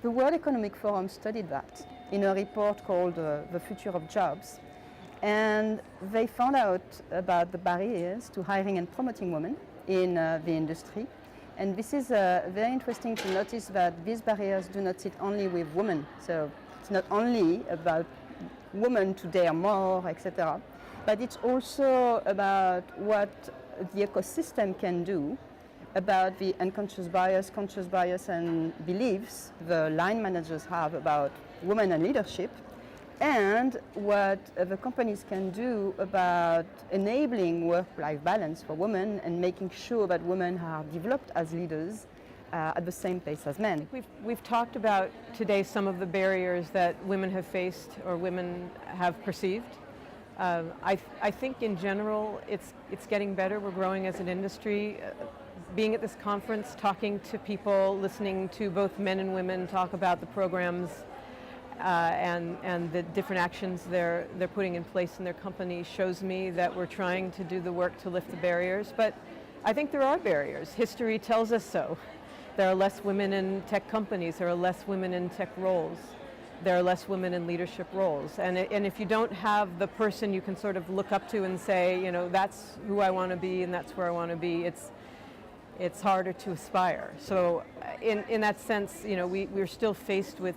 The World Economic Forum studied that in a report called The Future of Jobs. And they found out about the barriers to hiring and promoting women in the industry. And this is very interesting to notice that these barriers do not sit only with women. So it's not only about women to dare more, etc. But it's also about what the ecosystem can do about the unconscious bias, conscious bias and beliefs the line managers have about women and leadership, and what the companies can do about enabling work-life balance for women and making sure that women are developed as leaders at the same pace as men. We've talked about today some of the barriers that women have faced or women have perceived. I think in general it's getting better. We're growing as an industry. Being at this conference, talking to people, listening to both men and women talk about the programs and the different actions they're putting in place in their companies shows me that we're trying to do the work to lift the barriers. But I think there are barriers. History tells us so. There are less women in tech companies. There are less women in tech roles. There are less women in leadership roles. And if you don't have the person you can sort of look up to and say, you know, that's who I want to be and that's where I want to be, it's harder to aspire. So in that sense, you know, we're still faced with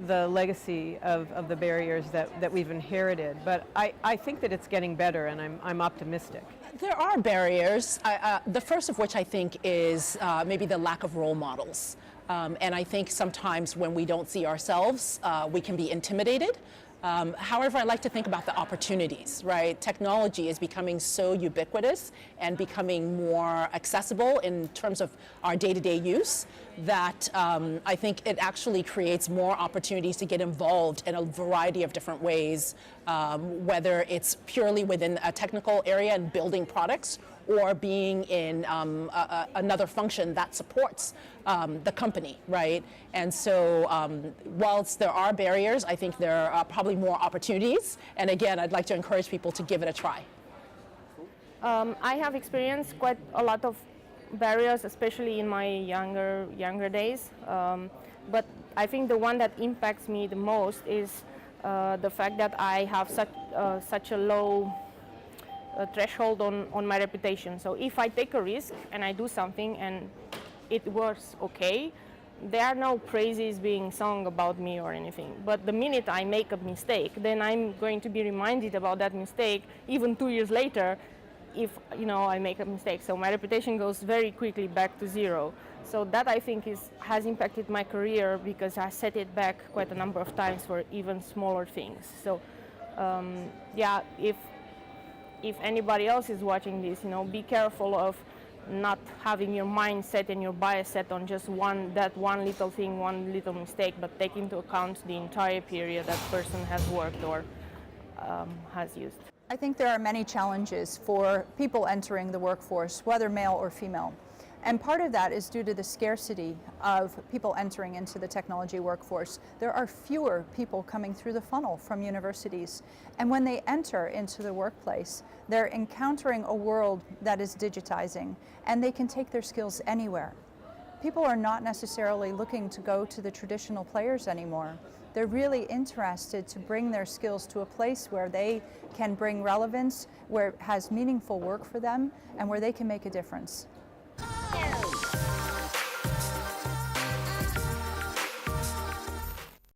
the legacy of the barriers that we've inherited. But I think that it's getting better, and I'm optimistic. There are barriers, the first of which I think is maybe the lack of role models. And I think sometimes when we don't see ourselves, we can be intimidated. However, I like to think about the opportunities, right? Technology is becoming so ubiquitous and becoming more accessible in terms of our day-to-day use that I think it actually creates more opportunities to get involved in a variety of different ways, whether it's purely within a technical area and building products or being in another function that supports the company, right? And so whilst there are barriers, I think there are probably more opportunities. And again, I'd like to encourage people to give it a try. I have experienced quite a lot of barriers, especially in my younger days. But I think the one that impacts me the most is the fact that I have such a low threshold on my reputation. So if I take a risk and I do something and it works okay, there are no praises being sung about me or anything. But the minute I make a mistake, then I'm going to be reminded about that mistake even 2 years later if, you know, I make a mistake. So my reputation goes very quickly back to zero. So that I think has impacted my career because I set it back quite a number of times for even smaller things. So yeah, if anybody else is watching this, you know, be careful of not having your mindset and your bias set on just one little thing, one little mistake, but take into account the entire period that person has worked or has used. I think there are many challenges for people entering the workforce, whether male or female. And part of that is due to the scarcity of people entering into the technology workforce. There are fewer people coming through the funnel from universities. And when they enter into the workplace, they're encountering a world that is digitizing, and they can take their skills anywhere. People are not necessarily looking to go to the traditional players anymore. They're really interested to bring their skills to a place where they can bring relevance, where it has meaningful work for them, and where they can make a difference.